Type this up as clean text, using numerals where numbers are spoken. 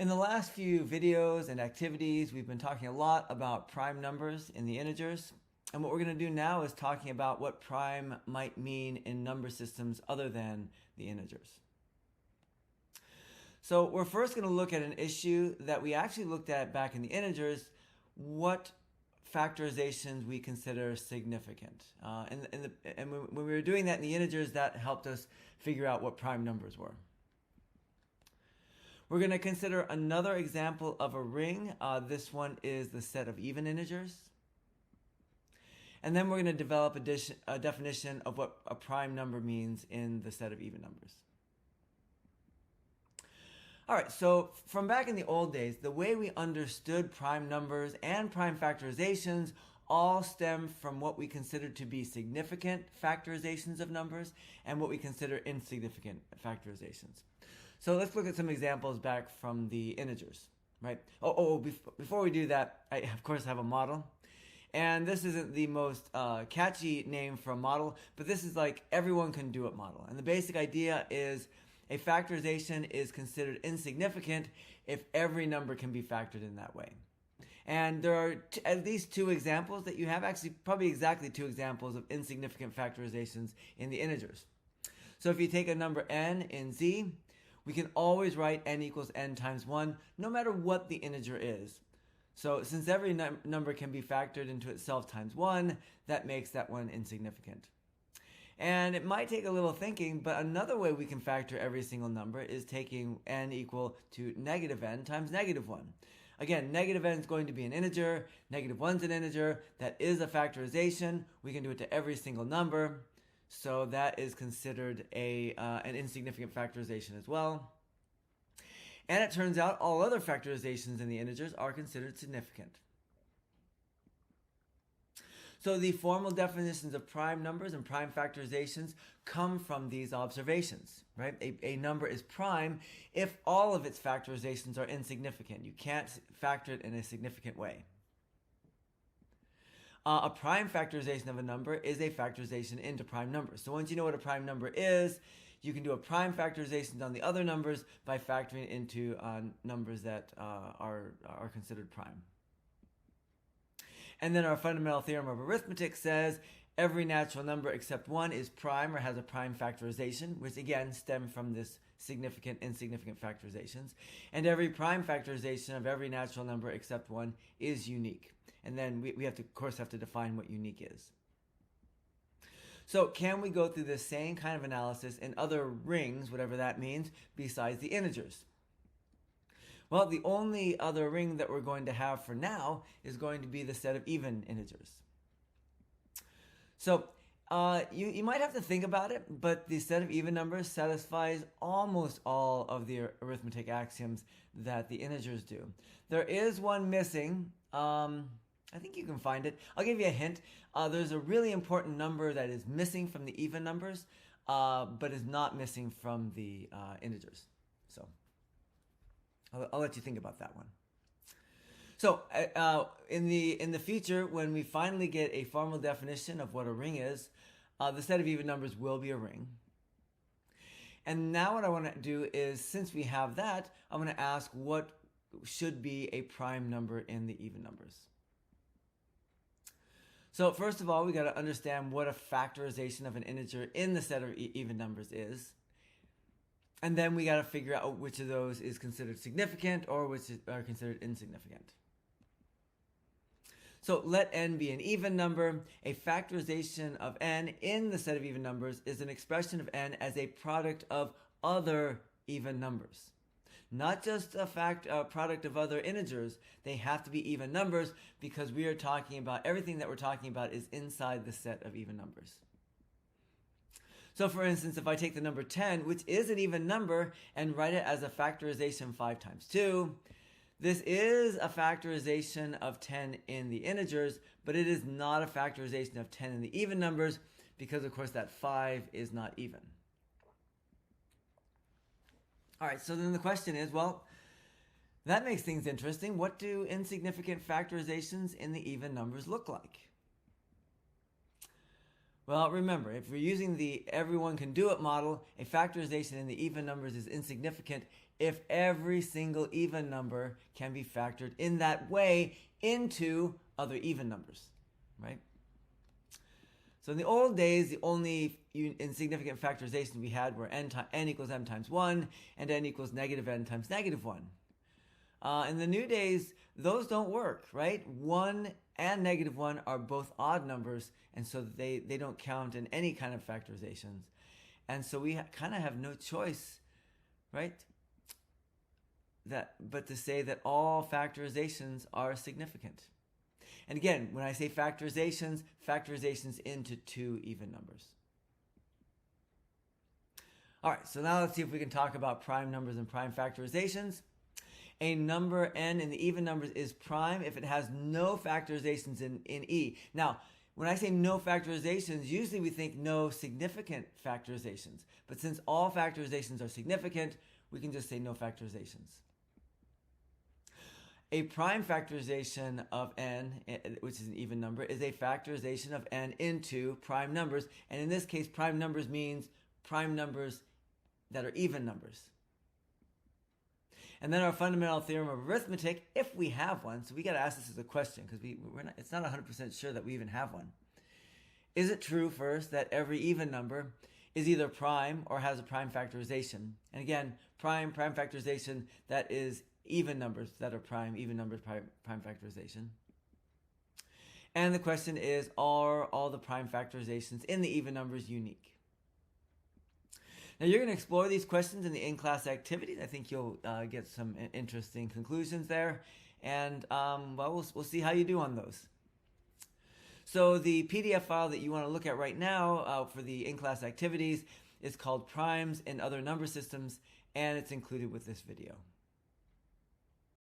In the last few videos and activities, we've been talking a lot about prime numbers in the integers. And what we're going to do now is talking about what prime might mean in number systems other than the integers. So we're first going to look at an issue that we actually looked at back in the integers, what factorizations we consider significant. And when we were doing that in the integers, that helped us figure out what prime numbers were. We're going to consider another example of a ring. This one is the set of even integers. And then we're going to develop a definition of what a prime number means in the set of even numbers. All right, so from back in the old days, the way we understood prime numbers and prime factorizations all stem from what we considered to be significant factorizations of numbers and what we consider insignificant factorizations. So let's look at some examples back from the integers, right? Before we do that, I of course have a model. And this isn't the most catchy name for a model, but this is like everyone can do it model. And the basic idea is a factorization is considered insignificant if every number can be factored in that way. And there are at least two examples that you have, actually probably exactly two examples of insignificant factorizations in the integers. So if you take a number n in Z, we can always write n equals n times 1 no matter what the integer is. So since every number can be factored into itself times 1, that makes that one insignificant. And it might take a little thinking, but another way we can factor every single number is taking n equal to negative n times negative 1. Again, negative n is going to be an integer, negative 1 is an integer, that is a factorization. We can do it to every single number. So that is considered an insignificant factorization as well. And it turns out all other factorizations in the integers are considered significant. So the formal definitions of prime numbers and prime factorizations come from these observations, right? A number is prime if all of its factorizations are insignificant. You can't factor it in a significant way. A prime factorization of a number is a factorization into prime numbers. So once you know what a prime number is, you can do a prime factorization on the other numbers by factoring into numbers that are considered prime. And then our fundamental theorem of arithmetic says every natural number except 1 is prime or has a prime factorization, which again stem from this significant, insignificant factorizations. And every prime factorization of every natural number except 1 is unique. And then we have to, of course, have to define what unique is. So can we go through the same kind of analysis in other rings, whatever that means, besides the integers? Well, the only other ring that we're going to have for now is going to be the set of even integers. So you might have to think about it, but the set of even numbers satisfies almost all of the arithmetic axioms that the integers do. There is one missing. I think you can find it. I'll give you a hint. There's a really important number that is missing from the even numbers, but is not missing from the integers. So I'll let you think about that one. So in the future, when we finally get a formal definition of what a ring is, the set of even numbers will be a ring. And now what I want to do is, since we have that, I'm going to ask what should be a prime number in the even numbers. So first of all, we got to understand what a factorization of an integer in the set of even numbers is. And then we got to figure out which of those is considered significant or which are considered insignificant. So let n be an even number. A factorization of n in the set of even numbers is an expression of n as a product of other even numbers. Not just a product of other integers. They have to be even numbers because we are talking about, everything that we're talking about is inside the set of even numbers. So for instance, if I take the number 10, which is an even number, and write it as a factorization 5 times 2, this is a factorization of 10 in the integers, but it is not a factorization of 10 in the even numbers because, of course, that 5 is not even. All right, so then the question is, well, that makes things interesting. What do insignificant factorizations in the even numbers look like? Well, remember, if we're using the everyone can do it model, a factorization in the even numbers is insignificant if every single even number can be factored in that way into other even numbers, right? So in the old days, the only insignificant factorizations we had were n equals m times 1 and n equals negative n times negative 1. In the new days, those don't work, right? 1 and negative 1 are both odd numbers, and so they don't count in any kind of factorizations. And so we kind of have no choice, right? But to say that all factorizations are significant. And again, when I say factorizations, factorizations into two even numbers. All right, so now let's see if we can talk about prime numbers and prime factorizations. A number n in the even numbers is prime if it has no factorizations in E. Now, when I say no factorizations, usually we think no significant factorizations. But since all factorizations are significant, we can just say no factorizations. A prime factorization of n, which is an even number, is a factorization of n into prime numbers. And in this case, prime numbers means prime numbers that are even numbers. And then our fundamental theorem of arithmetic, if we have one, so we got to ask this as a question because it's not 100% sure that we even have one. Is it true first that every even number is either prime or has a prime factorization? And again, prime factorization, that is even numbers that are prime, even numbers prime factorization. And the question is, are all the prime factorizations in the even numbers unique? Now you're going to explore these questions in the in-class activities. I think you'll get some interesting conclusions there. And well, we'll see how you do on those. So the PDF file that you want to look at right now for the in-class activities is called Primes and Other Number Systems, and it's included with this video.